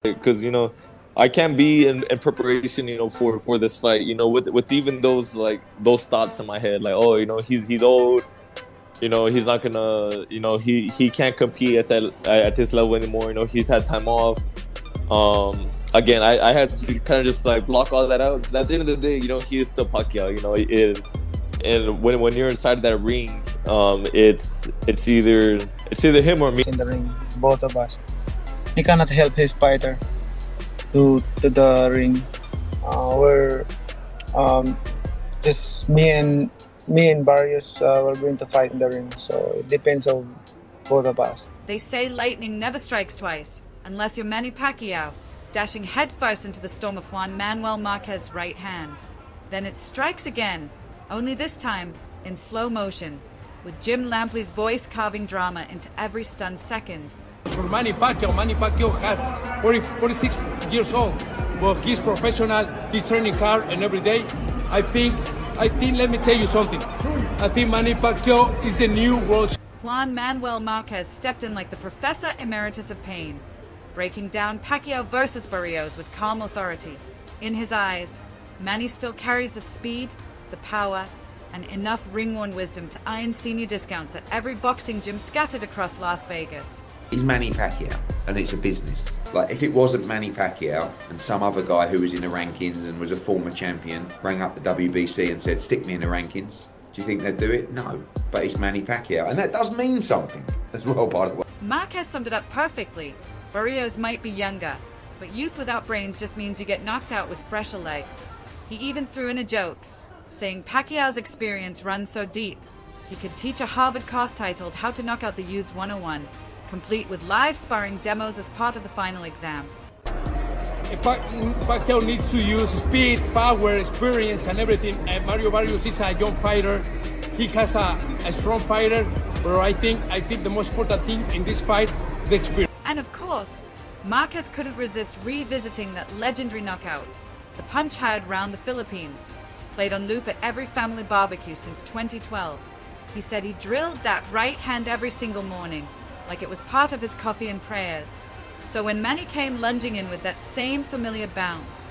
because I can't be in preparation, for this fight, with even those thoughts in my head, like, oh, he's old, he's not gonna, he can't compete at this level anymore. He's had time off. Again, I had to kind of just like block all that out, because at the end of the day, he is still Pacquiao. And when you're inside of that ring, it's either him or me. In the ring, both of us. He cannot help his fighter to the ring. We're just me and Barrios. We're going to fight in the ring, so it depends on both of us. They say lightning never strikes twice, unless you're Manny Pacquiao, dashing headfirst into the storm of Juan Manuel Marquez's right hand. Then it strikes again, only this time in slow motion, with Jim Lampley's voice carving drama into every stunned second. For Manny Pacquiao has 46 years old, but he's professional, he's training hard and every day. I think, let me tell you something. I think Manny Pacquiao is the new world. Juan Manuel Marquez stepped in like the Professor Emeritus of Pain, breaking down Pacquiao versus Barrios with calm authority. In his eyes, Manny still carries the speed, the power, and enough ring-worn wisdom to earn senior discounts at every boxing gym scattered across Las Vegas. He's Manny Pacquiao, and it's a business. Like, if it wasn't Manny Pacquiao and some other guy who was in the rankings and was a former champion rang up the WBC and said, stick me in the rankings, do you think they'd do it? No. But it's Manny Pacquiao, and that does mean something as well, by the way. Marquez summed it up perfectly. Barrios might be younger, but youth without brains just means you get knocked out with fresher legs. He even threw in a joke, saying Pacquiao's experience runs so deep, he could teach a Harvard course titled How to Knock Out the Youths 101, complete with live sparring demos as part of the final exam. Pacquiao needs to use speed, power, experience, and everything. Mario Barrios is a young fighter. He has a strong fighter, but I think the most important thing in this fight, the experience. And of course, Marquez couldn't resist revisiting that legendary knockout, the punch heard round the Philippines, played on loop at every family barbecue since 2012. He said he drilled that right hand every single morning, like it was part of his coffee and prayers. So when Manny came lunging in with that same familiar bounce,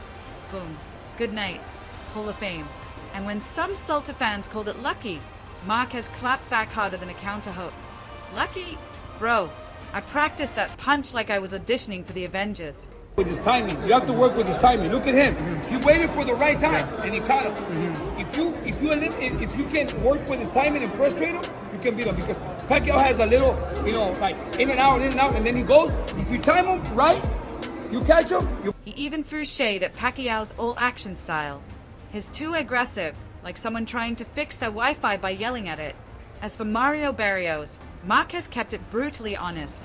boom, good night, Hall of Fame. And when some Salter fans called it lucky, Marquez clapped back harder than a counter hook. Lucky? Bro, I practiced that punch like I was auditioning for the Avengers. With his timing, you have to work with his timing. Look at him. He waited for the right time and he caught him. If you can work with his timing and frustrate him, you can beat him, because Pacquiao has a little, like in and out, and then he goes. If you time him right, you catch him. He even threw shade at Pacquiao's all-action style. His too aggressive, like someone trying to fix their Wi-Fi by yelling at it. As for Mario Barrios, Marquez kept it brutally honest.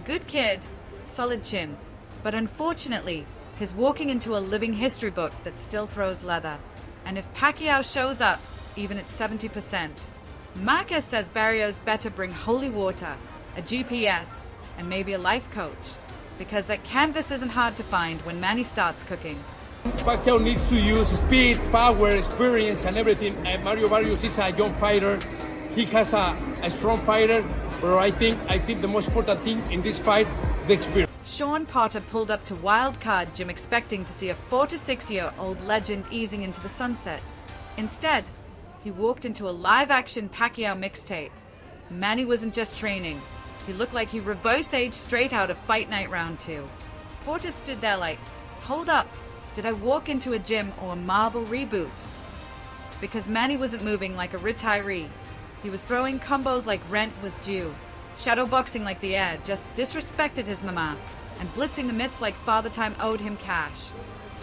Good kid, solid chin. But unfortunately, he's walking into a living history book that still throws leather. And if Pacquiao shows up, even at 70%, Marquez says Barrios better bring holy water, a GPS, and maybe a life coach, because that canvas isn't hard to find when Manny starts cooking. Pacquiao needs to use speed, power, experience, and everything. Mario Barrios is a young fighter. He has a strong fighter, but I think the most important thing in this fight, the experience. Sean Potter pulled up to Wild Card Gym expecting to see a 4 to 6-year-old legend easing into the sunset. Instead, he walked into a live-action Pacquiao mixtape. Manny wasn't just training. He looked like he reverse-aged straight out of Fight Night Round 2. Porter stood there like, hold up, did I walk into a gym or a Marvel reboot? Because Manny wasn't moving like a retiree. He was throwing combos like rent was due, shadowboxing like the air just disrespected his mama, and blitzing the mitts like Father Time owed him cash.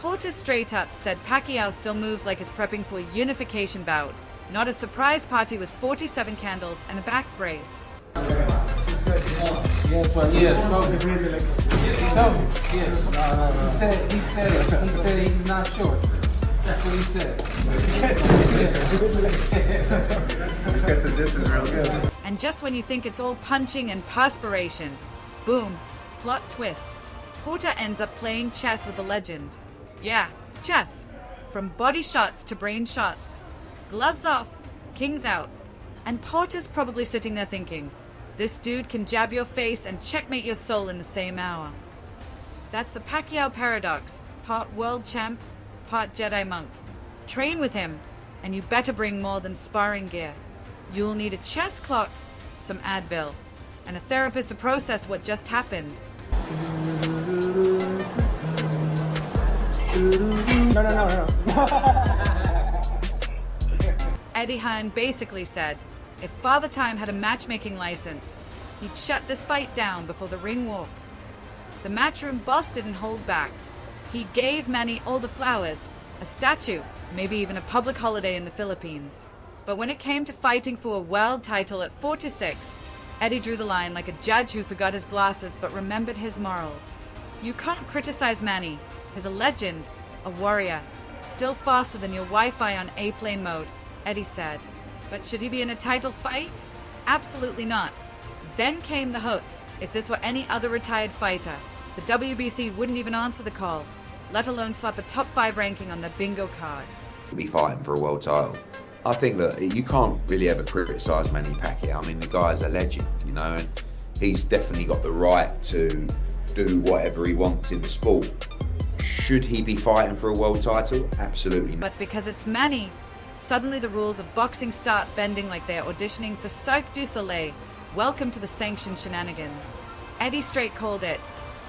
Porter straight up said Pacquiao still moves like he's prepping for a unification bout, not a surprise party with 47 candles and a back brace. Yes, but yeah, no, yes. He said he's not sure. That's what he said. And just when you think it's all punching and perspiration, boom, plot twist. Porter ends up playing chess with a legend. Yeah, chess. From body shots to brain shots. Gloves off, kings out. And Porter's probably sitting there thinking, this dude can jab your face and checkmate your soul in the same hour. That's the Pacquiao paradox, part world champ, part Jedi monk. Train with him, and you better bring more than sparring gear. You'll need a chest clock, some Advil, and a therapist to process what just happened. No. Eddie Hearn basically said, if Father Time had a matchmaking license, he'd shut this fight down before the ring walk. The matchroom boss didn't hold back. He gave Manny all the flowers, a statue, maybe even a public holiday in the Philippines. But when it came to fighting for a world title at 4-6, Eddie drew the line like a judge who forgot his glasses but remembered his morals. You can't criticize Manny. He's a legend, a warrior, still faster than your Wi-Fi on A-plane mode, Eddie said. But should he be in a title fight? Absolutely not. Then came the hook. If this were any other retired fighter, the WBC wouldn't even answer the call, let alone slap a top 5 ranking on their bingo card. Be fighting for a world title. I think that you can't really ever criticise Manny Pacquiao. I mean, the guy's a legend, you know, and he's definitely got the right to do whatever he wants in the sport. Should he be fighting for a world title? Absolutely not. But because it's Manny, suddenly the rules of boxing start bending like they're auditioning for Cirque du Soleil. Welcome to the sanctioned shenanigans. Eddie straight called it.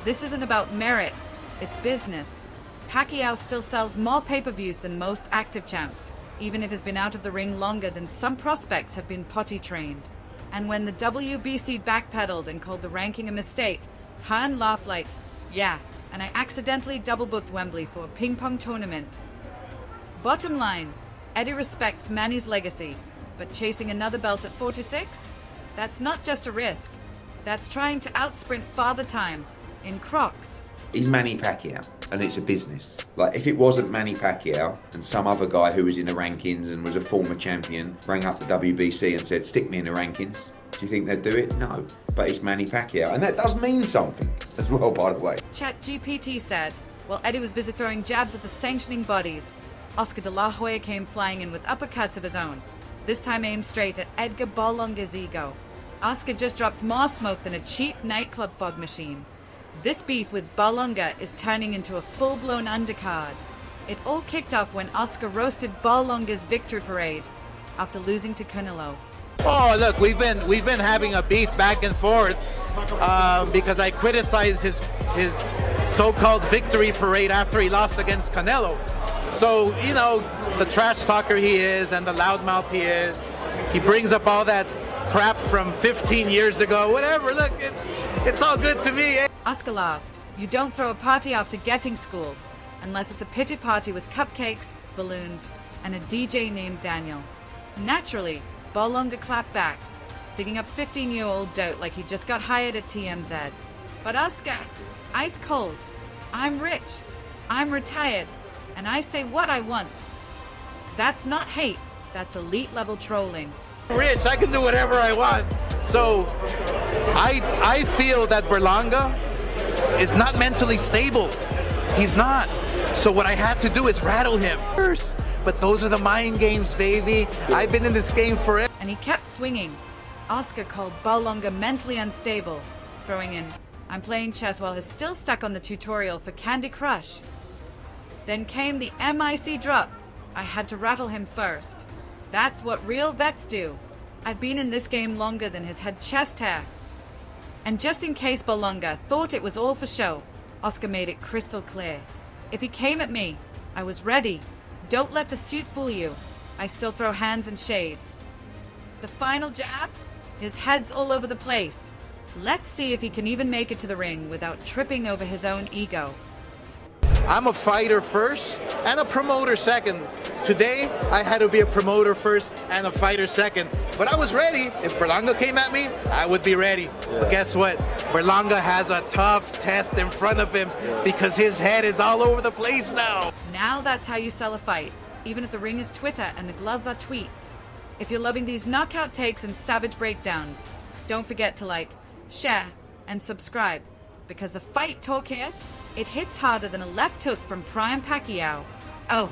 This isn't about merit, it's business. Pacquiao still sells more pay-per-views than most active champs, even if he's been out of the ring longer than some prospects have been potty trained. And when the WBC backpedaled and called the ranking a mistake, Hearn laughed like, yeah, and I accidentally double-booked Wembley for a ping-pong tournament. Bottom line, Eddie respects Manny's legacy, but chasing another belt at 4-6? That's not just a risk. That's trying to outsprint Father Time in Crocs. He's Manny Pacquiao, and it's a business. Like, if it wasn't Manny Pacquiao and some other guy who was in the rankings and was a former champion rang up the WBC and said, stick me in the rankings, do you think they'd do it? No. But it's Manny Pacquiao, and that does mean something as well, by the way. ChatGPT said, while Eddie was busy throwing jabs at the sanctioning bodies, Oscar de la Hoya came flying in with uppercuts of his own, this time aimed straight at Edgar Berlanga's ego. Oscar just dropped more smoke than a cheap nightclub fog machine. This beef with Berlanga is turning into a full-blown undercard. It all kicked off when Oscar roasted Berlanga's victory parade after losing to Canelo. Oh, look, we've been having a beef back and forth because I criticized his so-called victory parade after he lost against Canelo. So, you know, the trash talker he is and the loudmouth he is, he brings up all that crap from 15 years ago, whatever. Look, it's all good to me. Oscar laughed. You don't throw a party after getting schooled, unless it's a pity party with cupcakes, balloons, and a DJ named Daniel. Naturally, Berlanga clapped back, digging up 15-year-old dote like he just got hired at TMZ. But Oscar, ice cold. I'm rich. I'm retired. And I say what I want. That's not hate. That's elite level trolling. Rich, I can do whatever I want. So I feel that Berlanga is not mentally stable. He's not. So what I had to do is rattle him first. But those are the mind games, baby. I've been in this game forever. And he kept swinging. Oscar called Berlanga mentally unstable, throwing in, I'm playing chess while he's still stuck on the tutorial for Candy Crush. Then came the MIC drop. I had to rattle him first. That's what real vets do. I've been in this game longer than his head chest hair. And just in case Berlanga thought it was all for show, Oscar made it crystal clear. If he came at me, I was ready. Don't let the suit fool you. I still throw hands and shade. The final jab? His head's all over the place. Let's see if he can even make it to the ring without tripping over his own ego. I'm a fighter first and a promoter second. Today, I had to be a promoter first and a fighter second. But I was ready. If Berlanga came at me, I would be ready. Yeah. But guess what? Berlanga has a tough test in front of him because his head is all over the place now. Now that's how you sell a fight, even if the ring is Twitter and the gloves are tweets. If you're loving these knockout takes and savage breakdowns, don't forget to like, share, and subscribe, because the fight talk here, it hits harder than a left hook from Prime Pacquiao. Oh,